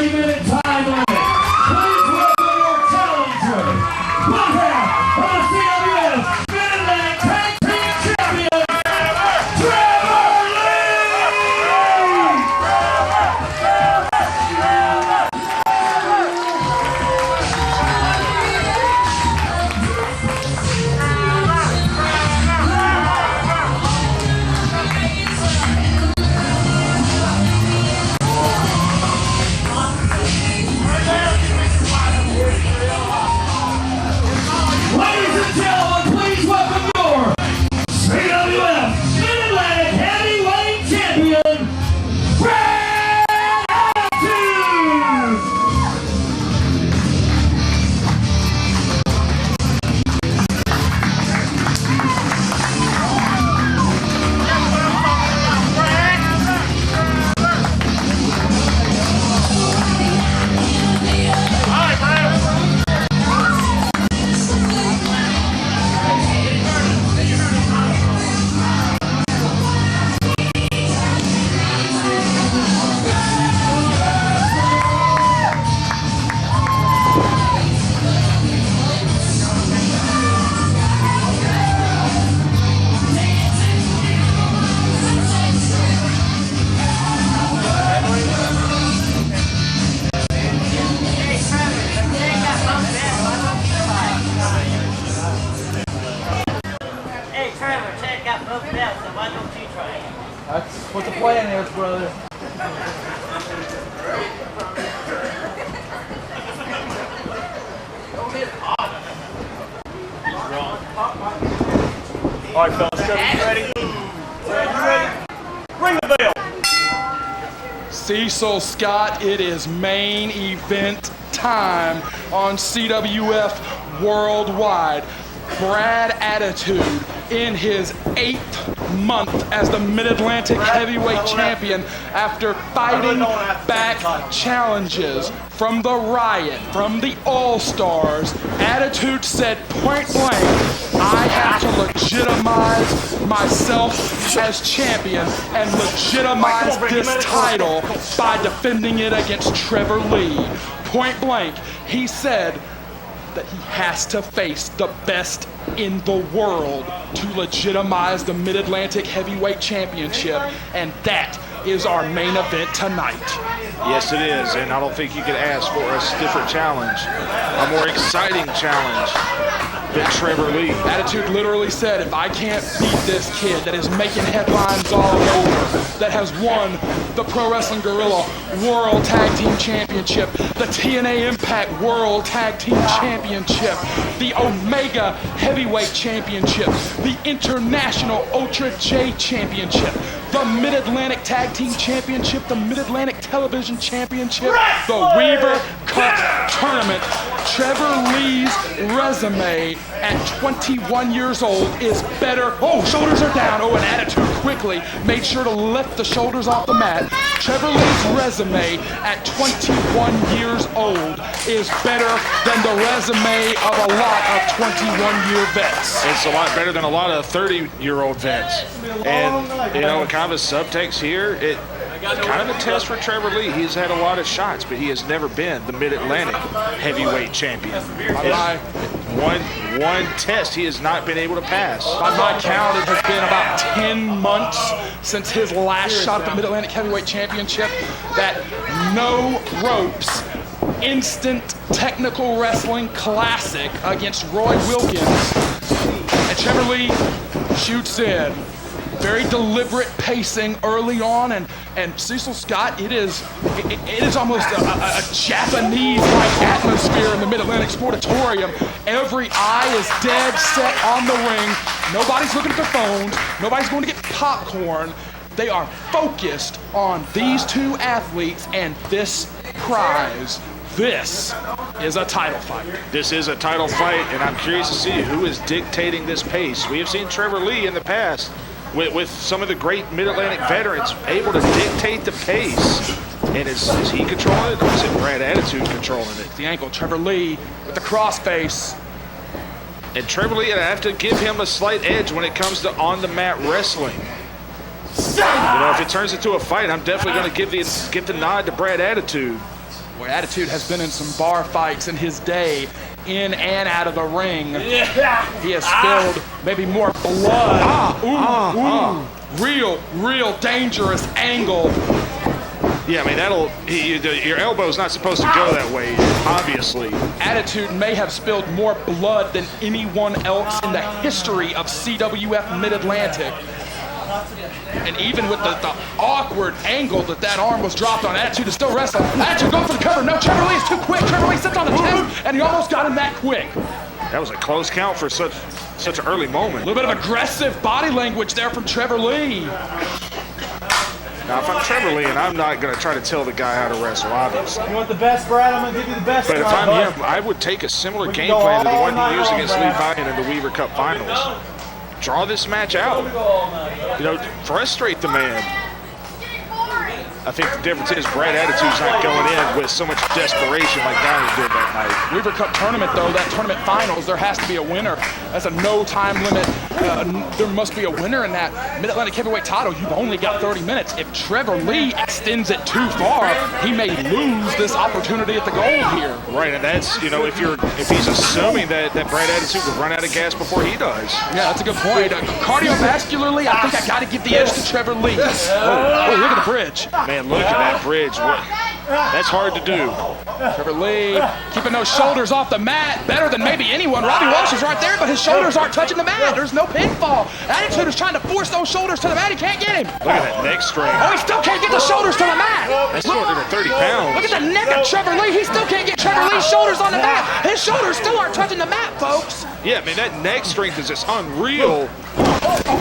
30-minute time limit. Please welcome your challenger, one half of the CWF Mid-Atlantic Tag Team Champions, Trevor Trevor, Ted got both belts, so why don't you try it? That's what the plan is, brother. All right, fellas, Trevor, you ready? You ready? Ring the bell. Cecil Scott, it is main event time on CWF Worldwide. Brad Attitude in his 8th month as the Mid-Atlantic Heavyweight Champion after fighting back challenges from the Riot, from the All-Stars. Attitude said point blank, I have to legitimize myself as champion and legitimize this title by defending it against Trevor Lee. Point blank, he said that he has to face the best in the world to legitimize the Mid-Atlantic Heavyweight Championship, and that is our main event tonight. Yes, it is, and I don't think you could ask for a stiffer challenge, a more exciting challenge than Trevor Lee. Attitude literally said, if I can't beat this kid that is making headlines all over, that has won the Pro Wrestling Guerrilla World Tag Team Championship, the TNA Impact World Tag Team Championship, the Omega Heavyweight Championship, the International Ultra J Championship, the Mid-Atlantic Tag Team Championship, the Mid-Atlantic Television Championship, the Weaver Cup Tournament. Trevor Lee's resume at 21 years old is better. Oh, shoulders are down. Oh, and Attitude quickly made sure to lift the shoulders off the mat. Trevor Lee's resume at 21 years old is better than the resume of a lot of 21-year vets. It's a lot better than a lot of 30-year-old vets. And, you know, kind of a subtext here, it kind of a test for Trevor Lee. He's had a lot of shots, but he has never been the Mid-Atlantic Heavyweight Champion. One test he has not been able to pass. By my count, it has been about 10 months since his last shot at the Mid-Atlantic Heavyweight Championship. That no ropes, instant technical wrestling classic against Roy Wilkins. And Trevor Lee shoots in. Very deliberate pacing early on, and Cecil Scott, it is almost a Japanese-like atmosphere in the Mid-Atlantic Sportatorium. Every eye is dead set on the ring. Nobody's looking at their phones. Nobody's going to get popcorn. They are focused on these two athletes and this prize. This is a title fight. This is a title fight, and I'm curious to see who is dictating this pace. We have seen Trevor Lee in the past with some of the great Mid-Atlantic veterans able to dictate the pace. And is he controlling it, or is it Brad Attitude controlling it? The ankle, Trevor Lee with the crossface. And Trevor Lee, I have to give him a slight edge when it comes to on-the-mat wrestling. You know, if it turns into a fight, I'm definitely going to give the nod to Brad Attitude. Boy, Attitude has been in some bar fights in his day, in and out of the ring. He has spilled maybe more blood. Real dangerous angle. Yeah, I mean, your elbow's not supposed to go that way, obviously. Attitude may have spilled more blood than anyone else in the history of CWF Mid-Atlantic. And even with the awkward angle that arm was dropped on, Attitude is still wrestling. Attitude going for the cover. No, Trevor Lee is too quick. Trevor Lee sits on the chest, and he almost got him that quick. That was a close count for such an early moment. A little bit of aggressive body language there from Trevor Lee. Now, if I'm Trevor Lee, and I'm not going to try to tell the guy how to wrestle, obviously. You want the best, Brad? I'm going to give you the best. But if I'm him, I would take a similar game plan to the one he used against Lee Valiant in the Weaver Cup Finals. Draw this match out. Frustrate the man. I think the difference is Brad Attitude's not going in with so much desperation like Valiant did that night. Weaver Cup tournament, though, that tournament finals, there has to be a winner. That's a no time limit. There must be a winner in that Mid-Atlantic Heavyweight title. You've only got 30 minutes. If Trevor Lee extends it too far, he may lose this opportunity at the goal here. Right, and that's, if he's assuming that Brad Attitude would run out of gas before he does. Yeah, that's a good point. Cardiovascularly, I think I got to give the edge to Trevor Lee. Oh, look at the bridge. Man, look at that bridge. That's hard to do. Trevor Lee keeping those shoulders off the mat better than maybe anyone. Robbie Walsh is right there, but his shoulders aren't touching the mat. There's no pinfall. Attitude is trying to force those shoulders to the mat. He can't get him. Look at that neck strain. Oh, he still can't get the shoulders to the mat. That's 230 pounds. Look at the neck of Trevor Lee. He still can't get Trevor Lee's shoulders on the mat. His shoulders still aren't touching the mat, folks. Yeah, man, that neck strength is just unreal.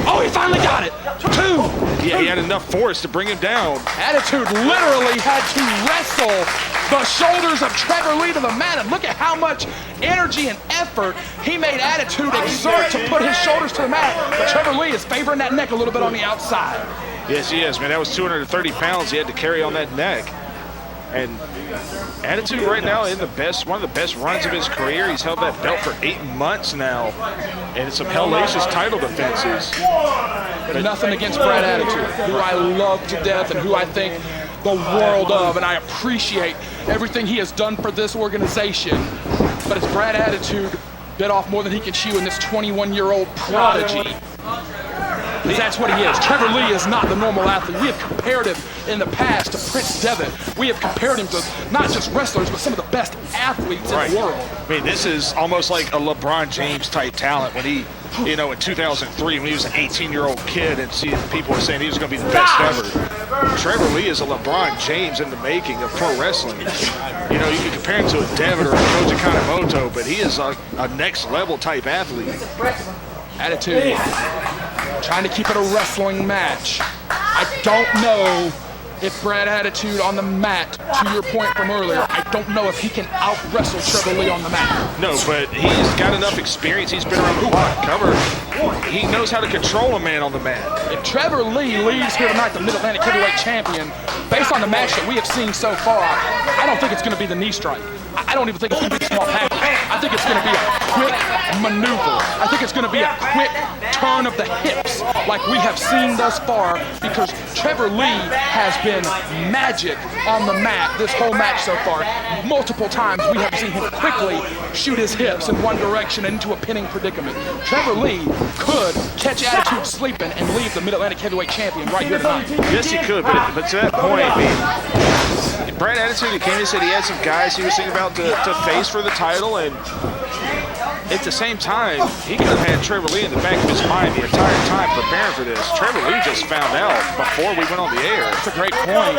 Oh, he finally got it. 2. Yeah, he had enough force to bring him down. Attitude literally had to wrestle the shoulders of Trevor Lee to the mat, and look at how much energy and effort he made Attitude exert to put his shoulders to the mat. But Trevor Lee is favoring that neck a little bit on the outside. Yes, he is, man. That was 230 pounds he had to carry on that neck. And Attitude right now in one of the best runs of his career. He's held that belt for 8 months now, and some hellacious title defenses. But nothing against Brad Attitude, who I love to death and who I think the world of, and I appreciate everything he has done for this organization. But as Brad Attitude bit off more than he could chew in this 21-year-old prodigy. Because that's what he is. Trevor Lee is not the normal athlete. We have compared him in the past to Prince Devitt. We have compared him to not just wrestlers, but some of the best athletes in the world. I mean, this is almost like a LeBron James type talent when he, in 2003, when he was an 18-year-old kid and people were saying he was going to be the best ever. Trevor Lee is a LeBron James in the making of pro wrestling. You can compare him to a Devitt or a Koji Kanemoto, but he is a next level type athlete. Attitude. Trying to keep it a wrestling match. I don't know if Brad Attitude on the mat, to your point from earlier, I don't know if he can out-wrestle Trevor Lee on the mat. No, but he's got enough experience. He's been around the block, cover. He knows how to control a man on the mat. If Trevor Lee leaves here tonight the Mid-Atlantic Heavyweight Champion, based on the match that we have seen so far, I don't think it's going to be the knee strike. I don't even think it's going to be the small package. I think it's going to be a quick maneuver. I think it's going to be a quick turn of the hips like we have seen thus far, because Trevor Lee has been magic on the mat this whole match so far. Multiple times we have seen him quickly shoot his hips in one direction into a pinning predicament. Trevor Lee could catch Attitude sleeping and leave the Mid-Atlantic Heavyweight Champion right here tonight. Yes, he could, but to that point, I mean, Brad Attitude, he came and said he had some guys he was thinking about to face for the title, and at the same time, he could have had Trevor Lee in the back of his mind the entire time preparing for this. Trevor Lee just found out before we went on the air. That's a great point.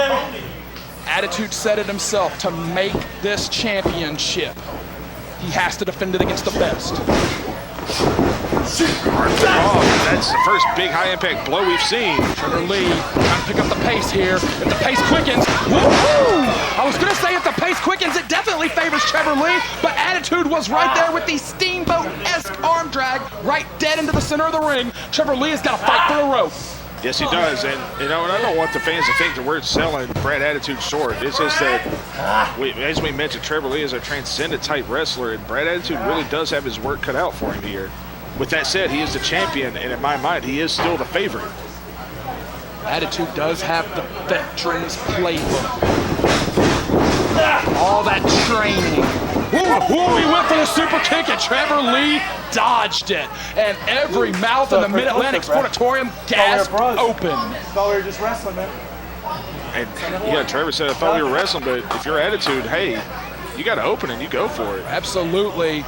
Attitude said it himself, to make this championship, he has to defend it against the best. Oh, that's the first big high-impact blow we've seen. Trevor Lee trying to pick up the pace here. If the pace quickens, woo-hoo! I was going to say if the pace quickens, it definitely favors Trevor Lee, but Attitude was right there with the steamboat-esque arm drag right dead into the center of the ring. Trevor Lee has got to fight for a rope. Yes, he does, and and I don't want the fans to think that we're selling Brad Attitude short. It's just that, as we mentioned, Trevor Lee is a transcendent type wrestler, and Brad Attitude really does have his work cut out for him here. With that said, he is the champion, and in my mind, he is still the favorite. Attitude does have the veteran's playbook. All that training. Ooh, he went for the super kick, and Trevor Lee dodged it. And every mouth in the Mid-Atlantic Sportatorium gasped open. I thought we were just wrestling, man. And yeah, Trevor said, I thought we were wrestling, but if your attitude, hey, you got to open and you go for it. Absolutely.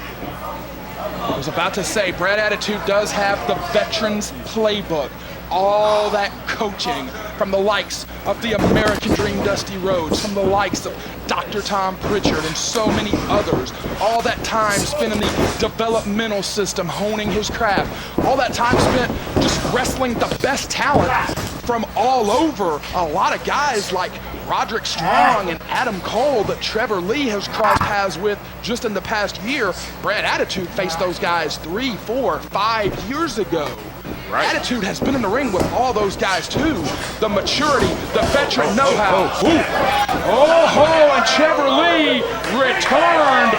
I was about to say, Brad Attitude does have the veterans playbook. All that coaching from the likes of the American Dream Dusty Rhodes, from the likes of Dr. Tom Pritchard and so many others. All that time spent in the developmental system, honing his craft. All that time spent just wrestling the best talent from all over. A lot of guys like Roderick Strong and Adam Cole that Trevor Lee has crossed paths with just in the past year. Brad Attitude faced those guys 3, 4, 5 years ago. Right. Attitude has been in the ring with all those guys too. The maturity, the veteran know-how. And Trevor Lee returned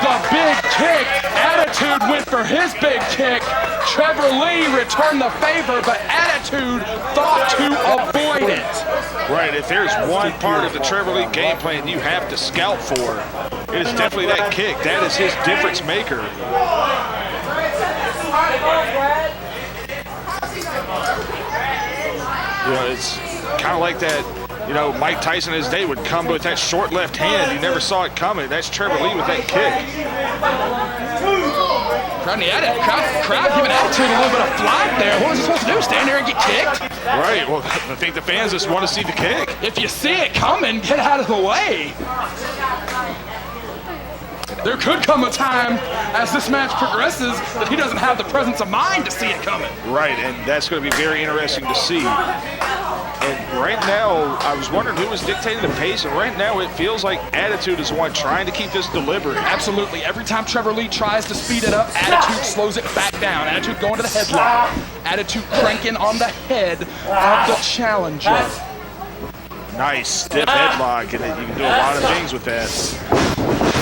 the big kick. Attitude went for his big kick. Trevor Lee returned the favor, but Attitude thought to avoid it. Right, if there's one part of the Trevor Lee game plan you have to scout for, it is definitely that kick. That is his difference maker. You know, it's kind of like that, you know, Mike Tyson in his day would come with that short left hand. You never saw it coming. That's Trevor Lee with that kick. Crowd giving Attitude a little bit of flack there. What was he supposed to do, stand there and get kicked? Right, well, I think the fans just want to see the kick. If you see it coming, get out of the way. There could come a time as this match progresses that he doesn't have the presence of mind to see it coming. Right, and that's going to be very interesting to see. And right now, I was wondering who was dictating the pace, and right now it feels like Attitude is the one trying to keep this deliberate. Absolutely. Every time Trevor Lee tries to speed it up, Attitude slows it back down. Attitude going to the headlock. Attitude cranking on the head of the challenger. Nice stiff headlock, and you can do a lot of things with that.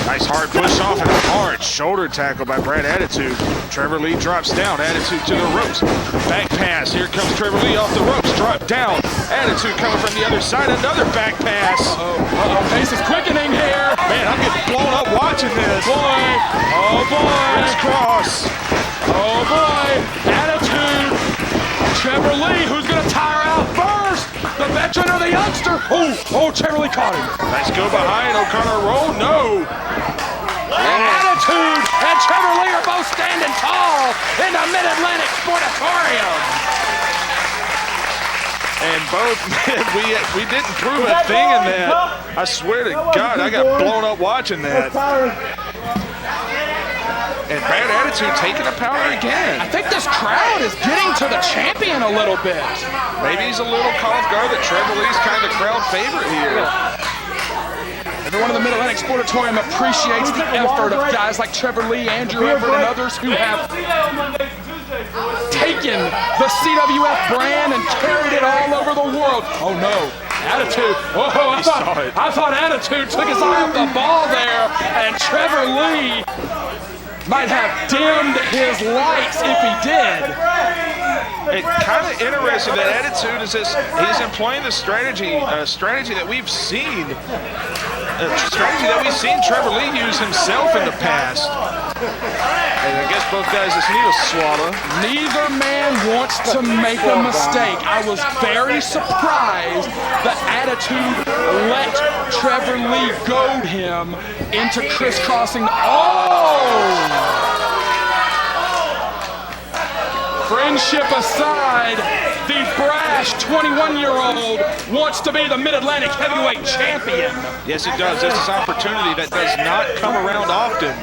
Nice hard push off and a hard shoulder tackle by Brad Attitude. Trevor Lee drops down. Attitude to the ropes. Back pass. Here comes Trevor Lee off the ropes. Drop down. Attitude coming from the other side. Another back pass. Pace is quickening here. Man, I'm getting blown up watching this. Oh boy. Crisscross. Oh boy. Attitude. Trevor Lee, who's going to tire out first? The veteran or the youngster? Oh, Trevor Lee caught him. Nice go behind. O'Connor roll. No. Attitude and Trevor Lee are both standing tall in the Mid-Atlantic Sportatorium. And both, man, we didn't prove a thing in that. I swear to God, I got blown up watching that. And Brad Attitude taking a powder again. I think this crowd is getting to the champion a little bit. Maybe he's a little caught off guard that Trevor Lee's kind of crowd favorite here. Everyone in the Mid-Atlantic Sportatorium appreciates the effort of guys like Trevor Lee, Andrew Everett, and others who have taken the CWF brand and carried it all over the world. Oh no, Attitude. Oh, I thought Attitude took his eye off the ball there, and Trevor Lee might have dimmed his lights if he did. It's kind of interesting that Attitude is this, he's employing the strategy that we've seen. A strategy that we've seen Trevor Lee use himself in the past. And I guess both guys just need a swallow. Neither man wants to make a mistake. I was very surprised that Attitude let Trevor Lee goad him into crisscrossing. Friendship aside, the brash 21-year-old wants to be the Mid-Atlantic Heavyweight Champion. Yes, he does. This is an opportunity that does not come around often.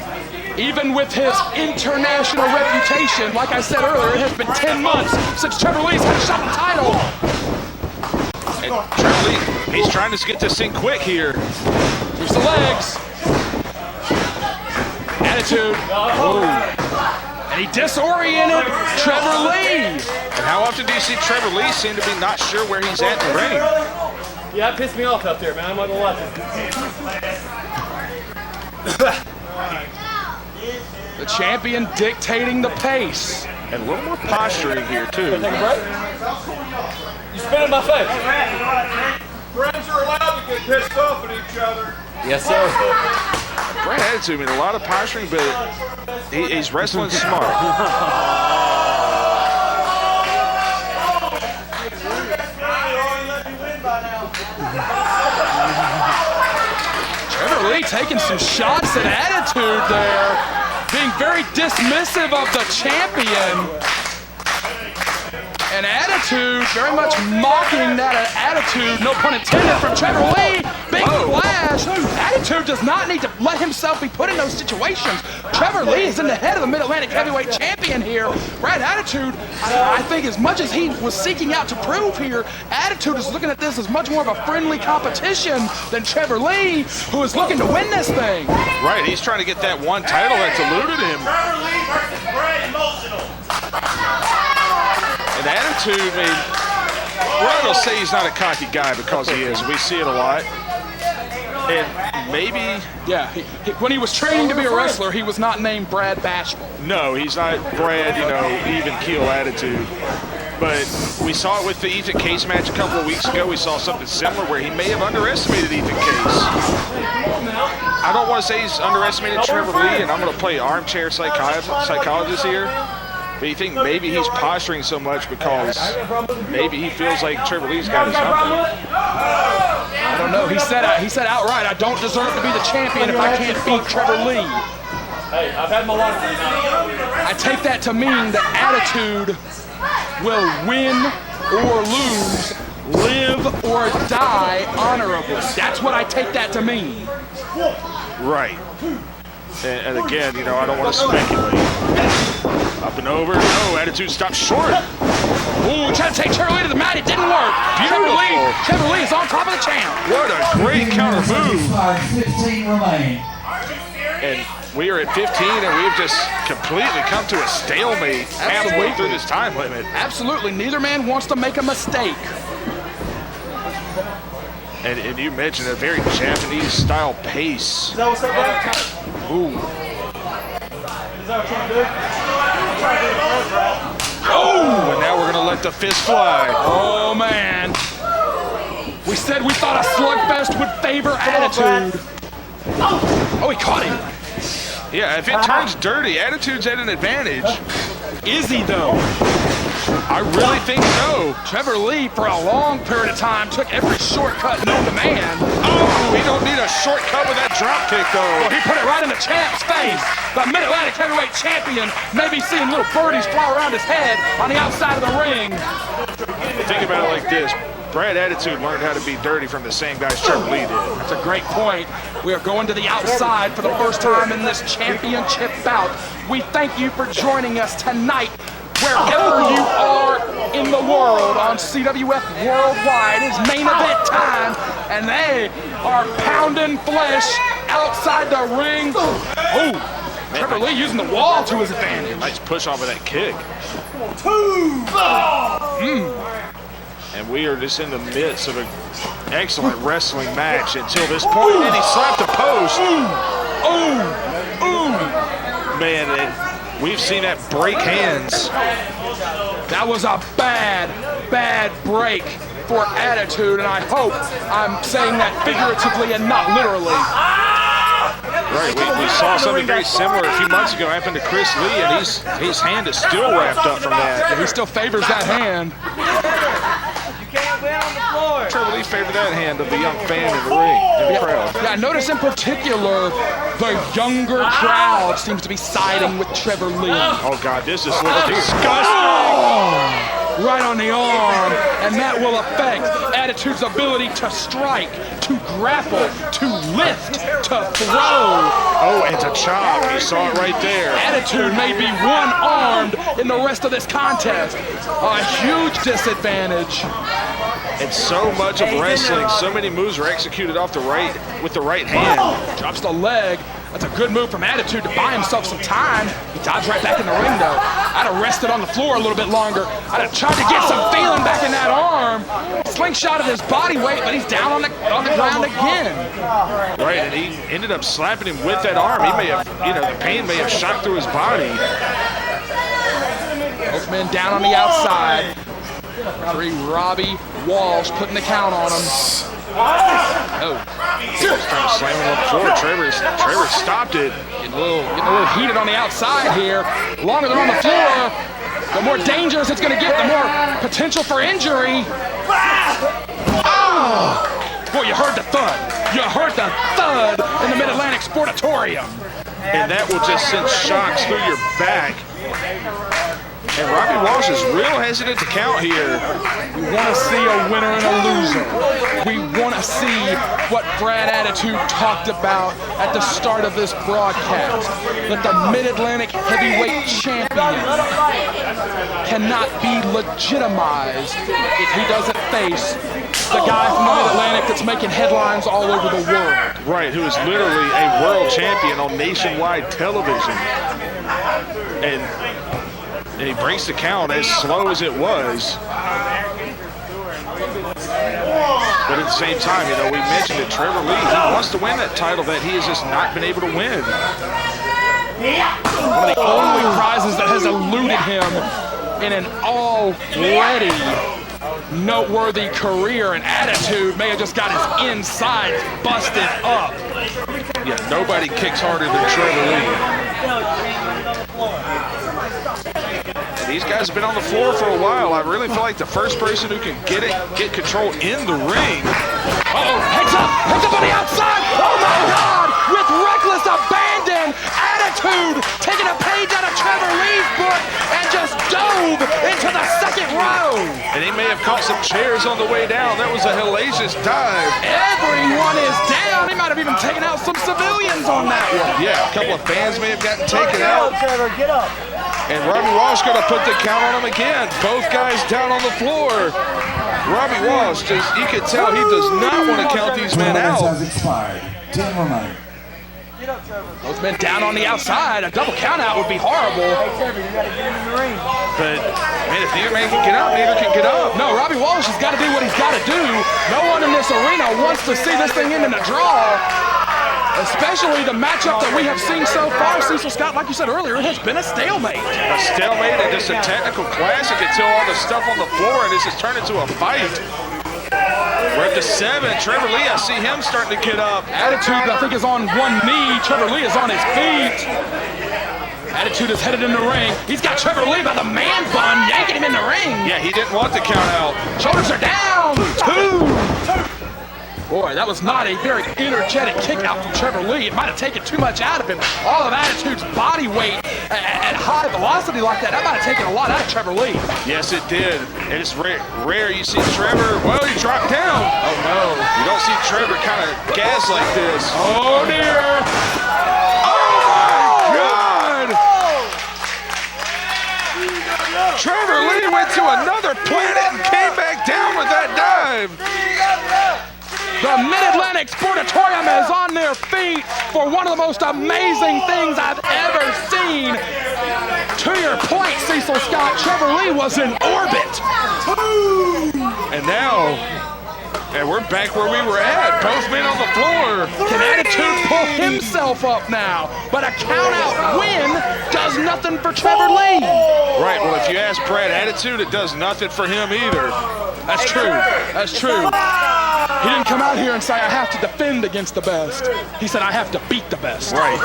Even with his international reputation, like I said earlier, it has been 10 months since Trevor Lee's had a shot at the title. And Trevor Lee, he's trying to get this thing quick here. Here's the legs. Attitude. And he disoriented Trevor Lee. And how often do you see Trevor Lee seem to be not sure where he's at in the ring? Yeah, that pissed me off up there, man. I'm not gonna lie to you. The champion dictating the pace. And a little more posturing here, too. Take a break? You spit in my face. Friends are allowed to get pissed off at each other. Yes, sir. Great attitude. I mean, a lot of posturing, but he's wrestling smart. Trevor Lee taking some shots at attitude there, being very dismissive of the champion. And attitude, very much mocking that attitude, no pun intended, from Trevor Lee. Big flash. Attitude does not need to let himself be put in those situations. Trevor Lee is in the head of the Mid-Atlantic Heavyweight Champion here. Brad Attitude, I think as much as he was seeking out to prove here, Attitude is looking at this as much more of a friendly competition than Trevor Lee, who is looking to win this thing. Right, he's trying to get that one title that's eluded him. Trevor Lee versus Brad Emotional. And Attitude, I mean, we're not going to say he's not a cocky guy because he is. We see it a lot. And maybe... Yeah, when he was training to be a wrestler, he was not named Brad Bashful. No, he's not Brad, even keel attitude. But we saw it with the Ethan Case match a couple of weeks ago. We saw something similar where he may have underestimated Ethan Case. I don't want to say he's underestimated Trevor Lee, and I'm going to play armchair psychologist here. But you think maybe he's posturing so much because maybe he feels like Trevor Lee's got his number. I don't know. He said outright, I don't deserve to be the champion if I can't beat Trevor Lee. Hey, I've had my lunch tonight. I take that to mean that Attitude will win or lose, live or die honorably. That's what I take that to mean. Right. And again, I don't want to speculate. Up and over. No, Attitude stopped short. Ooh, trying to take Trevor Lee to the mat. It didn't work. Trevor Lee is on top of the champ. What a great counter move. 15 remain. And we are at 15, and we've just completely come to a stalemate halfway through this time limit. Absolutely. Neither man wants to make a mistake. And you mentioned a very Japanese-style pace. Is that what's up, man? Ooh. Is that what you're trying to do? I'm trying to do the first round. Oh, and now we're going to let the fist fly. Oh, man. We said we thought a slugfest would favor Attitude. Oh, he caught him. Yeah, if it turns dirty, Attitude's at an advantage. Is he, though? I really think so. Trevor Lee, for a long period of time, took every shortcut known to man. Oh, we don't need a shortcut with that drop kick, though. Well, he put it right in the champ's face. The Mid-Atlantic Heavyweight Champion may be seeing little birdies fly around his head on the outside of the ring. Think about it like this. Brad Attitude learned how to be dirty from the same guys Trevor Lee did. That's a great point. We are going to the outside for the first time in this championship bout. We thank you for joining us tonight, wherever you are in the world on CWF Worldwide. It's main event time, and they are pounding flesh outside the ring. Oh, Trevor Lee using the wall to his advantage. Nice push off of that kick. And we are just in the midst of an excellent wrestling match until this point. And he slapped the post. Man, and we've seen that break hands. That was a bad break for Attitude, and I hope I'm saying that figuratively and not literally. Right, we saw something very similar a few months ago happen to Chris Lee, and his hand is still wrapped up from that. Yeah, he still favors that hand. Can't win on the floor. Trevor Lee favored that hand of the young fan in the ring, in the crowd. Yeah, notice in particular, the younger crowd seems to be siding with Trevor Lee. Oh, God, this is looking disgusting. Right on the arm, and that will affect Attitude's ability to strike, to grapple, to lift, to throw. Oh, and to chop. You saw it right there. Attitude may be one-armed in the rest of this contest. A huge disadvantage. And so much of wrestling, so many moves are executed off the right with the right hand. Drops the leg. That's a good move from Attitude to buy himself some time. He dives right back in the ring, though. I'd have rested on the floor a little bit longer. I'd have tried to get some feeling back in that arm. Slingshotted his body weight, but he's down on the ground again. Right, and he ended up slapping him with that arm. He may have, the pain may have shot through his body. Both men down on the outside. Referee Robbie Walsh putting the count on him. Oh, Trevor's trying to slam him on the floor. Trevor stopped it. getting a little heated on the outside here. The longer they're on the floor, the more dangerous it's going to get, the more potential for injury. Oh! Boy, you heard the thud. You heard the thud in the Mid-Atlantic Sportatorium. And that will just send shocks through your back. And Robbie Walsh is real hesitant to count here. We want to see a winner and a loser. We want to see what Brad Attitude talked about at the start of this broadcast, that the Mid-Atlantic Heavyweight Champion cannot be legitimized if he doesn't face the guy from the Mid-Atlantic that's making headlines all over the world. Right, who is literally a world champion on nationwide television. And he breaks the count as slow as it was. But at the same time, you know, we mentioned that Trevor Lee, he wants to win that title that he has just not been able to win. One of the only prizes that has eluded him in an already noteworthy career and Attitude may have just got his insides busted up. Yeah, nobody kicks harder than Trevor Lee. And these guys have been on the floor for a while. I really feel like the first person who can get control in the ring. Uh-oh, heads up on the outside. Oh my God, with reckless abandon, Attitude taking a page out of Trevor Lee's book and just dove into the second row. And he may have caught some chairs on the way down. That was a hellacious dive. Everyone is down. He might have even taken out some civilians on that one. Yeah, a couple of fans may have gotten taken out. Trevor, get up. And Robbie Walsh going to put the count on him again. Both guys down on the floor. Robbie Walsh, you can tell he does not want to count these men out. Has expired. 10 more minutes. Get up, Trevor. Those men down on the outside. A double count out would be horrible. Hey, Trevor, you got to get him in the ring. But, man, if neither man can get up, neither can get up. No, Robbie Walsh has got to do what he's got to do. No one in this arena wants to see this thing end in a draw. Especially the matchup that we have seen so far. Cecil Scott, like you said earlier, it has been a stalemate. A stalemate and just a technical classic until all the stuff on the floor and this has turned into a fight. We're up to 7. Trevor Lee, I see him starting to get up. Attitude, I think, is on one knee. Trevor Lee is on his feet. Attitude is headed in the ring. He's got Trevor Lee by the man bun, yanking him in the ring. Yeah, he didn't want the count out. Shoulders are down. 2. Boy, that was not a very energetic kick out from Trevor Lee. It might have taken too much out of him. All of Attitude's body weight at high velocity like that might have taken a lot out of Trevor Lee. Yes, it did. And it's rare you see Trevor, well, he dropped down. Oh, no. You don't see Trevor kind of gas like this. Oh, dear. Oh, my God. Trevor Lee went to another planet and came back down with that dive. The Mid-Atlantic Sportatorium is on their feet for one of the most amazing things I've ever seen. To your point, Cecil Scott, Trevor Lee was in orbit. And now, we're back where we were at. Both men on the floor. Can Attitude pull himself up now? But a count-out win does nothing for Trevor Lee. Right, well, if you ask Brad Attitude, it does nothing for him either. That's true. That's true. He didn't come out here and say, I have to defend against the best. He said, I have to beat the best. Right.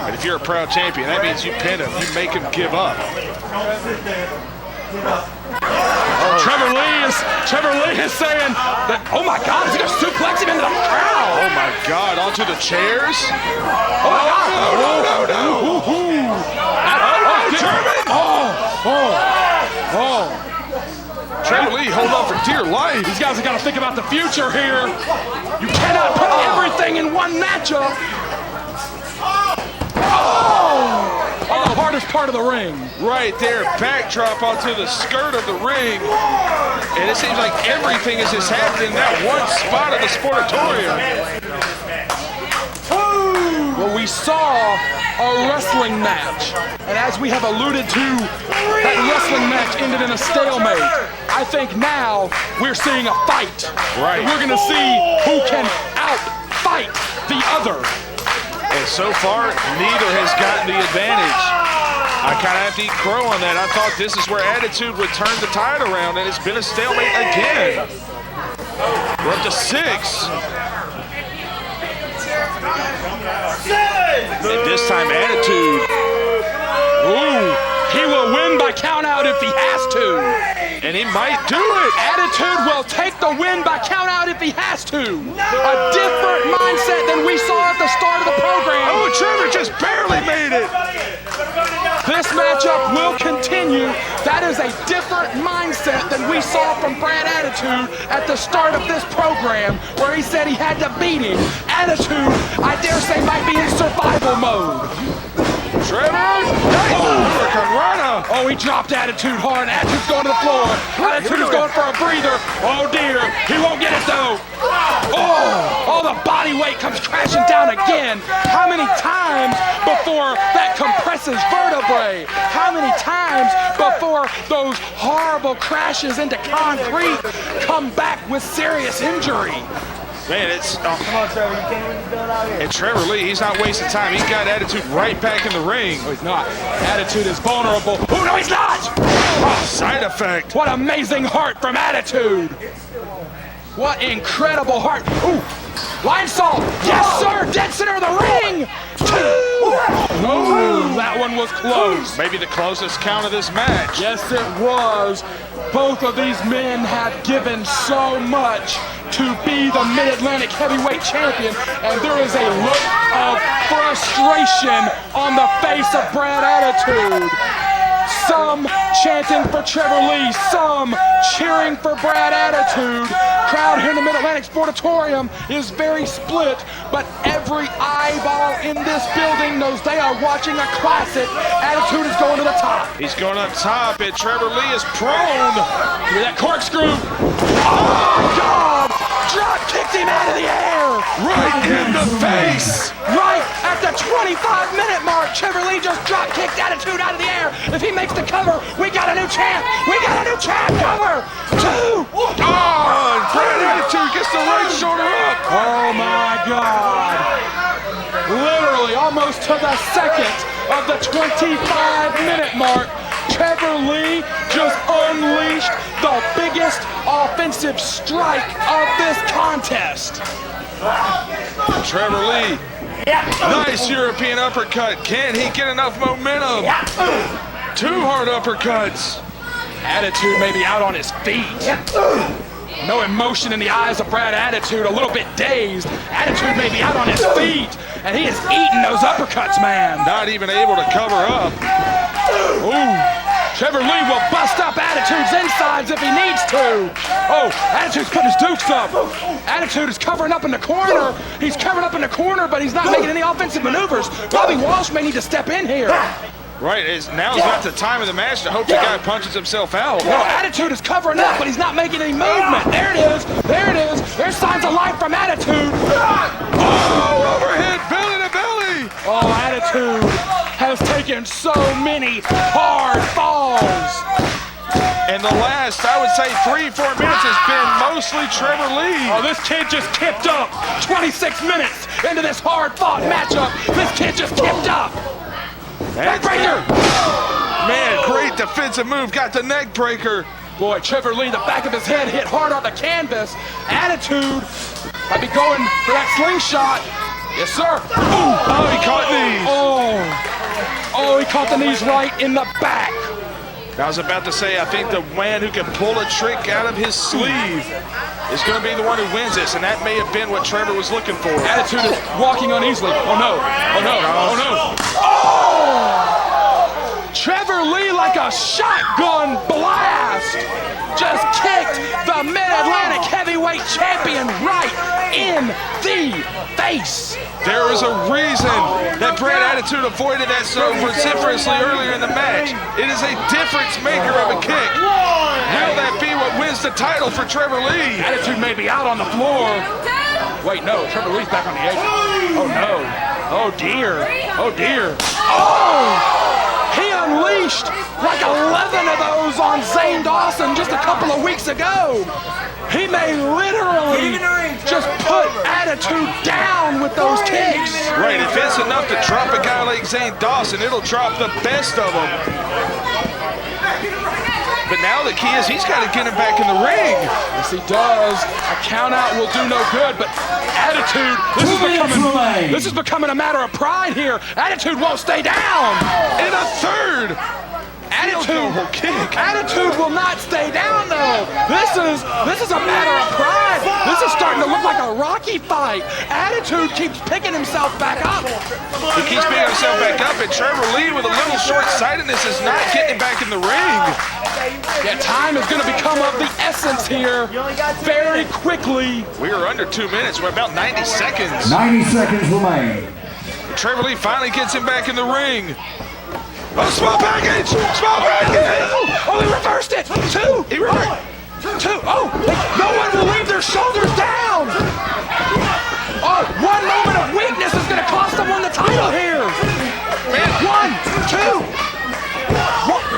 And if you're a proud champion, that means you pin him. You make him give up. Trevor Lee is saying that, oh my God, is he going to suplex him into the crowd? Oh my God, onto the chairs? Oh my God. No. German! Oh. Trevor Lee, hold on for dear life. These guys have got to think about the future here. You cannot put everything in one matchup. On the hardest part of the ring. Right there, backdrop onto the skirt of the ring. And it seems like everything is just happening in that one spot of the Sportatorium. Well, we saw a wrestling match. And as we have alluded to, that wrestling match ended in a stalemate. I think now we're seeing a fight. Right. And we're going to see who can out-fight the other. And so far, neither has gotten the advantage. I kind of have to eat crow on that. I thought this is where Attitude would turn the tide around, and it's been a stalemate again. We're up to 6. And this time, Attitude. Ooh, he will win by countout if he has to. And he might do it. Attitude will take the win by countout if he has to. A different mindset than we saw at the start of the program. Oh, Trevor just barely made it. This matchup will continue. That is a different mindset than we saw from Brad Attitude at the start of this program, where he said he had to beat him. Attitude, I dare say, might be in survival mode. Trevor, nice Hurricanrana. Oh, he dropped Attitude hard. Attitude's going to the floor. Attitude's going for a breather. Oh dear, he won't get it though. Oh, the body weight comes crashing down again. How many times before that compresses vertebrae? How many times before those horrible crashes into concrete come back with serious injury? Man, it's Come on, Trevor, you can't really do it out here. and Trevor Lee, he's not wasting time. He's got Attitude right back in the ring. No, he's not. Attitude is vulnerable. Oh, no, he's not! Side effect. What amazing heart from Attitude! What incredible heart! Ooh, line salt! Yes, sir! Dead center of the ring! 2! Oh, that one was close. Maybe the closest count of this match. Yes, it was. Both of these men have given so much to be the Mid-Atlantic Heavyweight Champion, and there is a look of frustration on the face of Brad Attitude. Some chanting for Trevor Lee, some cheering for Brad Attitude. Crowd here in the Mid-Atlantic Sportatorium is very split, but every eyeball in this building knows they are watching a classic. Attitude is going to the top. He's going up top, and Trevor Lee is prone. Give me that corkscrew. Oh, God! Drop kicked him out of the air. Right in the face. Right at the 25-minute mark, Trevor Lee just drop kicked Attitude out of the air. If he makes the cover, we got a new champ. We got a new champ. Cover. 2. Oh, Brad Attitude gets the right shoulder up. Oh my God. Literally almost to the second of the 25-minute mark, Trevor Lee just unleashed the biggest offensive strike of this contest. Trevor Lee, nice European uppercut. Can he get enough momentum? 2 hard uppercuts. Attitude may be out on his feet. No emotion in the eyes of Brad Attitude, a little bit dazed. Attitude may be out on his feet, and he is eating those uppercuts, man. Not even able to cover up. Ooh. Trevor Lee will bust up Attitude's insides if he needs to. Oh, Attitude's putting his dukes up. Attitude is covering up in the corner. He's covering up in the corner, but he's not making any offensive maneuvers. Bobby Walsh may need to step in here. Right, now's not the time of the match to hope the guy punches himself out. No, Attitude is covering up, but he's not making any movement. There it is. There it is. There's signs of life from Attitude. Oh, overhead, belly to belly. Oh, Attitude has taken so many hard falls. And the last, I would say, 3-4 minutes has been mostly Trevor Lee. Oh, this kid just kicked up. 26 minutes into this hard-fought matchup. This kid just kicked up. Neckbreaker! Man, great defensive move. Got the neck breaker. Boy, Trevor Lee, the back of his head hit hard on the canvas. Attitude might be going for that slingshot. Yes, sir. Ooh. Oh, he caught knees. Oh, he caught the knees right in the back. I was about to say, I think the man who can pull a trick out of his sleeve is going to be the one who wins this, and that may have been what Trevor was looking for. Attitude is walking uneasily. Oh, no. Oh, no. Oh, no. Oh! Trevor Lee, like a shotgun blast, just kicked the Mid-Atlantic Heavyweight Champion right in the face. There is a reason that Brad Attitude avoided that so vociferously earlier in the match. It is a difference maker of a kick. Will that be what wins the title for Trevor Lee? Attitude may be out on the floor. Wait, no, Trevor Lee's back on the apron. Oh, no. Oh, dear. Oh, dear. Oh! He unleashed like 11 of those on Zane Dawson just a couple of weeks ago. He may literally just put Attitude down with those kicks. Right, if it's enough to drop a guy like Zane Dawson, it'll drop the best of them. But now the key is he's got to get him back in the ring. Yes, he does. A count out will do no good, but attitude, this is becoming a matter of pride here. Attitude won't stay down. In a third. Attitude will not stay down though. This is a matter of pride. This is starting to look like a Rocky fight. Attitude keeps picking himself back up. He keeps picking himself back up, and Trevor Lee with a little short-sightedness is not getting back in the ring. Yeah, time is going to become of the essence here very quickly. We are under 2 minutes. We're about 90 seconds. 90 seconds remain. Trevor Lee finally gets him back in the ring. Oh, small package! Small package! Oh, he reversed it! Two! He reversed. Two! Oh, no one will leave their shoulders down! Oh, one moment of weakness is going to cost someone the title here! Man. 1, 2!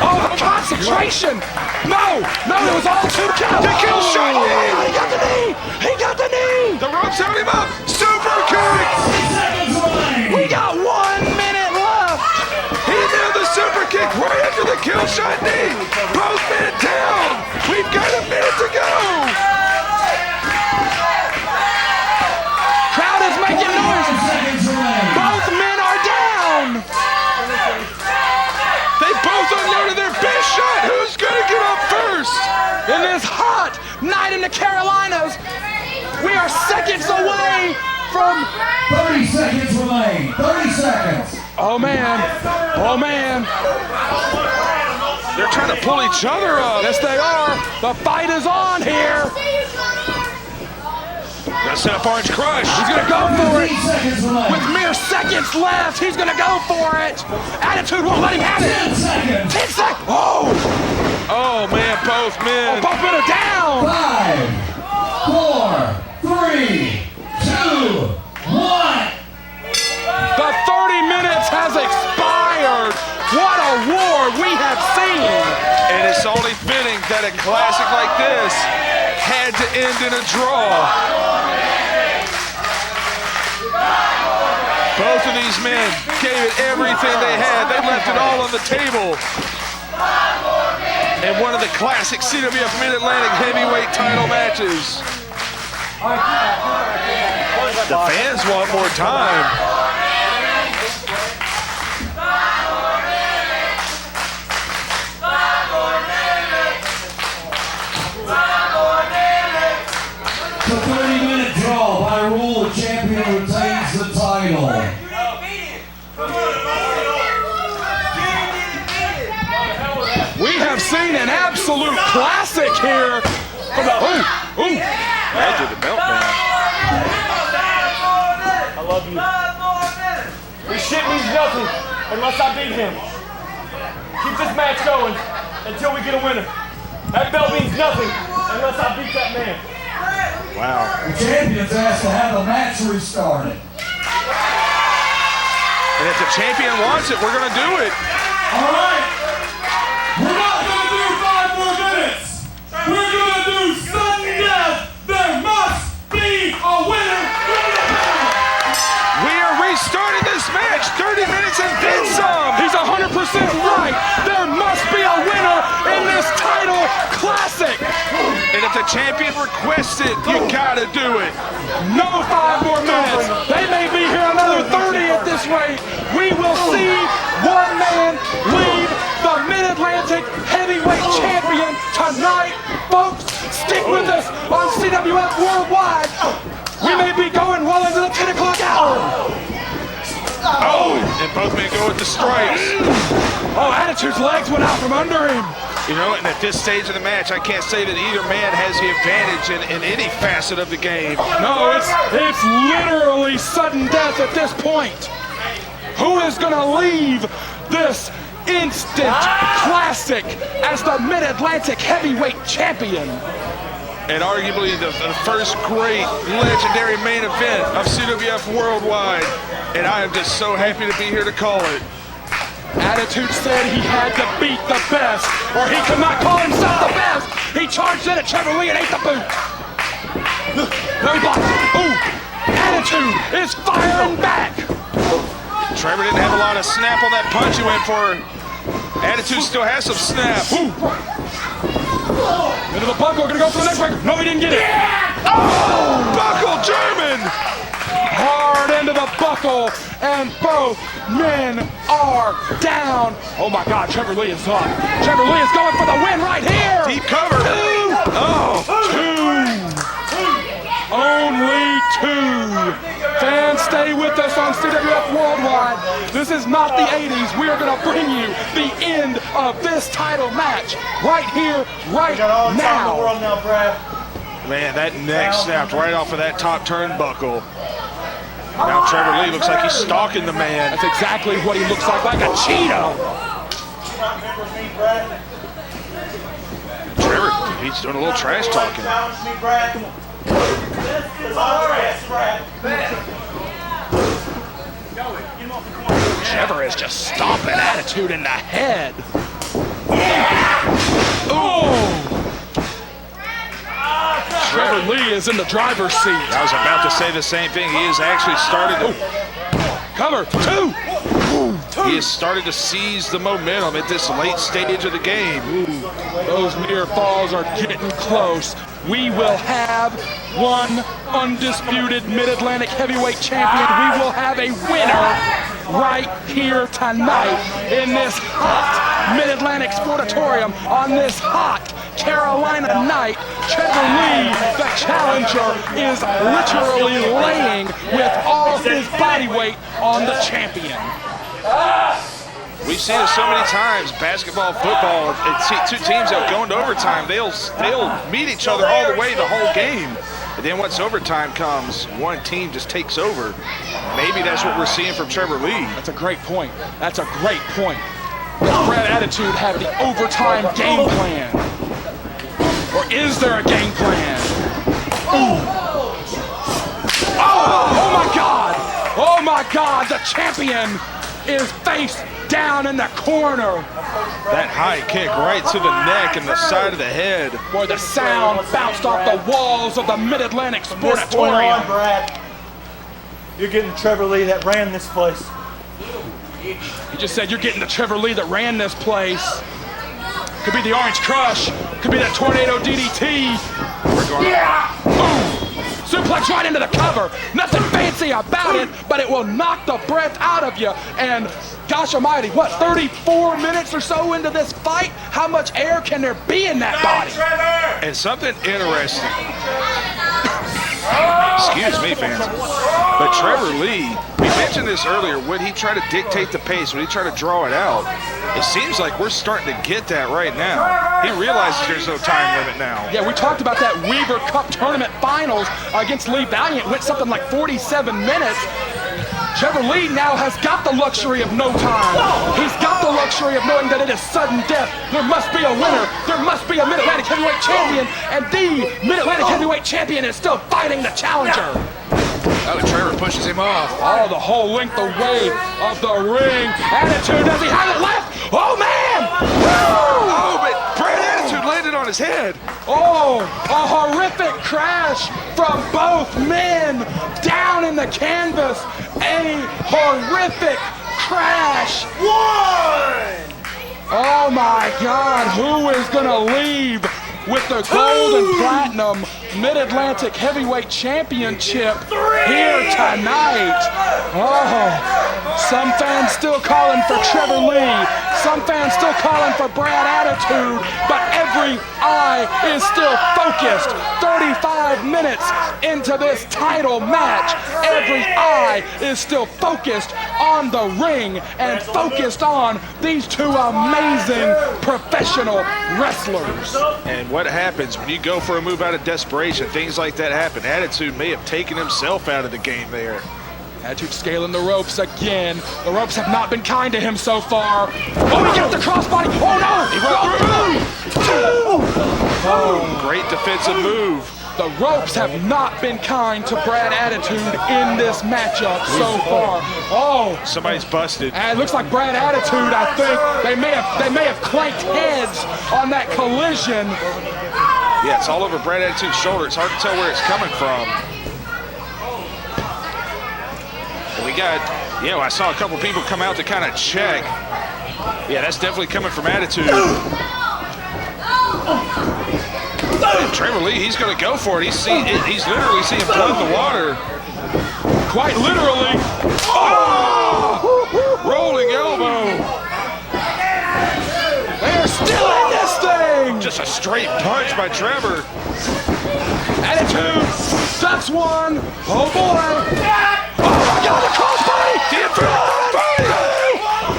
Oh, the concentration! No! No, it was all 2 counts! The kill shot! Oh, he got the knee! He got the knee! The ropes held him up! Super kick! We got 1 minute left! He nailed the super kick right after the kill shot knee! Both men down! We've got a minute to go! Crowd is making noise! Both men are down! They both unloaded their best shot! Who's gonna get up first? In this hot night in the Carolinas, we are seconds away from... 30 seconds remain. 30 seconds. Oh man, oh man. They're trying to pull each other up. Yes, they are. The fight is on here. Gonna set up Orange Crush. He's gonna go for it. 15 seconds remain. With mere seconds left, he's gonna go for it. Attitude won't let him have it. 10 seconds. 10 seconds. Oh, Oh man, both men. both men are down. 5, 4, 3, 2, 1. The 30 minutes has expired. What a war we have seen. And it's only fitting that a classic like this had to end in a draw. Both of these men gave it everything they had. They left it all on the table. And one of the classic CWF Mid-Atlantic heavyweight title matches. The fans want more time. The 30-minute draw by rule, the champion retains the title. We have seen an absolute classic here. That did the meltdown. I love you. This shit means nothing unless I beat him. Keep this match going until we get a winner. That belt means nothing unless I beat that man. Wow. The champion's asked to have the match restarted. And if the champion wants it, we're going to do it. All right. We're not going to do 5 more minutes. We're going to do sudden death. There must be a winner. We are restarting this match. 30 minutes and then some. He's 100% right. There must be a winner in this title classic. And if the champion requests it, you gotta do it. No 5 more minutes. They may be here another 30 at this rate. We will see one man lead the Mid-Atlantic Heavyweight Champion tonight. Folks, stick with us on CWF Worldwide. We may be going well into the 10 o'clock hour. Oh, and both men go with the stripes. Oh, Attitude's legs went out from under him. You know, and at this stage of the match, I can't say that either man has the advantage in any facet of the game. No, it's literally sudden death at this point. Who is going to leave this instant classic as the Mid-Atlantic Heavyweight Champion? And arguably the first great legendary main event of CWF Worldwide. And I am just so happy to be here to call it. Attitude said he had to beat the best, or he could not call himself the best. He charged in at Trevor Lee and ate the boot. Very blocked. Ooh, Attitude is firing back. Trevor didn't have a lot of snap on that punch he went for. Attitude still has some snap. Ooh. Into the buckle, gonna go for the next break. No, he didn't get it. Oh, buckle German. Hard into the buckle, and both men are down. Oh my God, Trevor Lee is up. Trevor Lee is going for the win right here. Deep cover. Only two. Fans, stay with us on CWF Worldwide. This is not the 80s. We are going to bring you the end of this title match right here, right Got all the time in the now. world now, Brad. Man, that neck snapped right off of that top turnbuckle. Now Trevor Lee looks like he's stalking the man. That's exactly what he looks like a cheetah. Remember me, Brad? Trevor, he's doing a little trash talking. Challenge me, Brad. Come on. Trevor is just stomping attitude in the head. Oh! Trevor Lee is in the driver's seat. I was about to say the same thing. He has actually started to, Cover, two. he has started to seize the momentum at this late stage of the game. Those near falls are getting close. We will have one undisputed Mid-Atlantic heavyweight champion. We will have a winner right here tonight in this hot Mid-Atlantic Sportatorium on this hot Carolina night. Trevor Lee, the challenger, is literally laying with all his body weight on the champion. We've seen it so many times, basketball, football, and two teams that go into overtime, they'll meet each other all the way the whole game. And then once overtime comes, one team just takes over. Maybe that's what we're seeing from Trevor Lee. That's a great point. That's a great point. Does Brad Attitude have the overtime game plan? Or is there a game plan? Oh my God! Oh my God, the champion is face down in the corner. That high kick right to the neck and the side of the head. Boy, the sound bounced off the walls of the Mid-Atlantic From this point on, Sportatorium. Brad, you're getting Trevor Lee that ran this place. He just said, you're getting the Trevor Lee that ran this place. Could be the Orange Crush. Could be that Tornado DDT. Boom! Suplex right into the cover. Nothing fancy about it, but it will knock the breath out of you. And gosh almighty, what, 34 minutes or so into this fight? How much air can there be in that body? And something interesting. Excuse me, fans. But Trevor Lee, we mentioned this earlier, would he try to dictate the pace? Would he try to draw it out? It seems like we're starting to get that right now. He realizes there's no time limit now. Yeah, we talked about that Weaver Cup Tournament Finals against Lee Valiant. Went something like 47 minutes. Trevor Lee now has got the luxury of no time. He's got the luxury of knowing that it is sudden death. There must be a winner. There must be a Mid-Atlantic heavyweight champion. And the Mid-Atlantic heavyweight champion is still fighting the challenger. Oh, Trevor pushes him off. Oh, the whole length away of the ring. Attitude, does he have it left? Oh, man! Oh, but Brad Attitude landed on his head. Oh, a horrific crash from both men down in the canvas. A horrific crash. One! Oh my God, who is gonna leave with the gold and platinum Mid-Atlantic Heavyweight Championship here tonight? Oh, some fans still calling for Trevor Lee, some fans still calling for Brad Attitude, but every eye is still focused. 35 minutes into this title match, every eye is still focused on the ring and focused on these two amazing professional wrestlers. And what happens when you go for a move out of desperation? Things like that happen. Attitude may have taken himself out of the game there. Attitude scaling the ropes again. The ropes have not been kind to him so far. Oh, he gets the crossbody. Oh no! Oh, great defensive move. The ropes have not been kind to Brad Attitude in this matchup so far. Oh, Somebody's busted. and it looks like Brad Attitude, I think. They may have clanked heads on that collision. Yeah, it's all over Brad Attitude's shoulder. It's hard to tell where it's coming from. And we got, I saw a couple people come out to kind of check. Yeah, that's definitely coming from Attitude. And Trevor Lee, he's going to go for it. He's literally seeing blood in the water. Quite literally. Oh! Rolling elbow. They're still in this thing. Just a straight punch by Trevor. Attitude. That's one. Oh boy. Oh my God, the crossbody. The inverted body.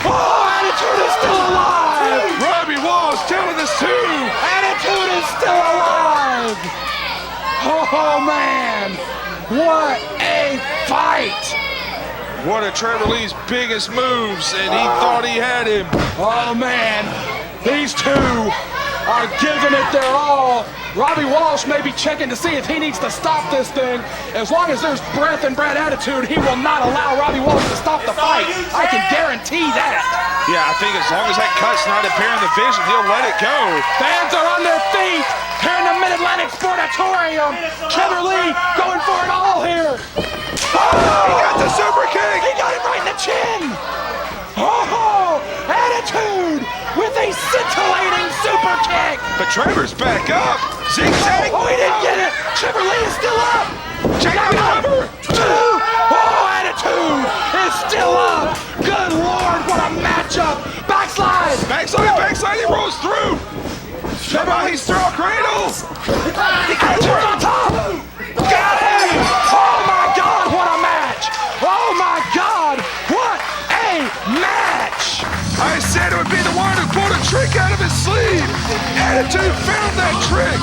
Oh, Attitude is still alive. Robbie Wall's telling us too. Attitude is still alive. Oh man. What a fight. One of Trevor Lee's biggest moves, and he thought he had him. Oh man. These two are giving it their all. Robbie Walsh may be checking to see if he needs to stop this thing. As long as there's breath and Brad Attitude, he will not allow Robbie Walsh to stop the fight. I can guarantee that. Yeah, I think as long as that cut's not impairing the vision, he'll let it go. Fans are on their feet here in the Mid-Atlantic Sportatorium. Trevor Lee going for it all here. Oh, He got the super kick. he got him right in the chin. Oh, Attitude with a scintillating super kick. But Trevor's back up. Zigzag. Oh, he didn't get it. Trevor Lee is still up. Check Got out one, two. Oh, Attitude is still up. Good Lord, what a matchup. Backslide. Backslide, he rolls through. Trevor Lee's throw cradle. He got it on top. Got him. Oh, my God, what a match. Oh, my God, what a match. I said it would be the one who pulled a trick out of his sleeve. Attitude found that trick.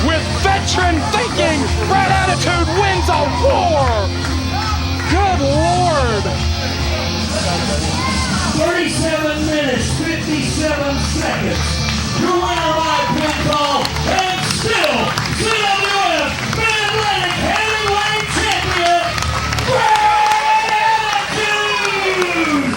With veteran thinking, Brad Attitude wins a war. Good Lord. 37 minutes, 57 seconds. Your winner by pinfall, and still CWF Mid-Atlantic Heavyweight Champion, Brad Attitude!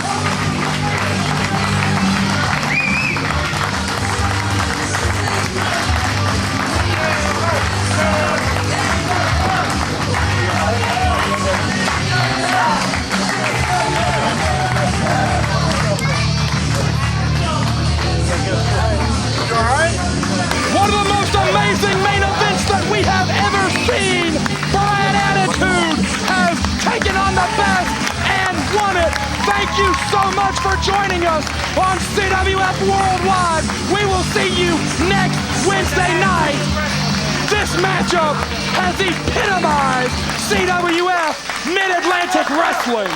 One of the most amazing main events that we have ever seen. Brad Attitude has taken on the best and won it. Thank you so much for joining us on CWF Worldwide. We will see you next Wednesday night. This matchup has epitomized CWF Mid-Atlantic Wrestling.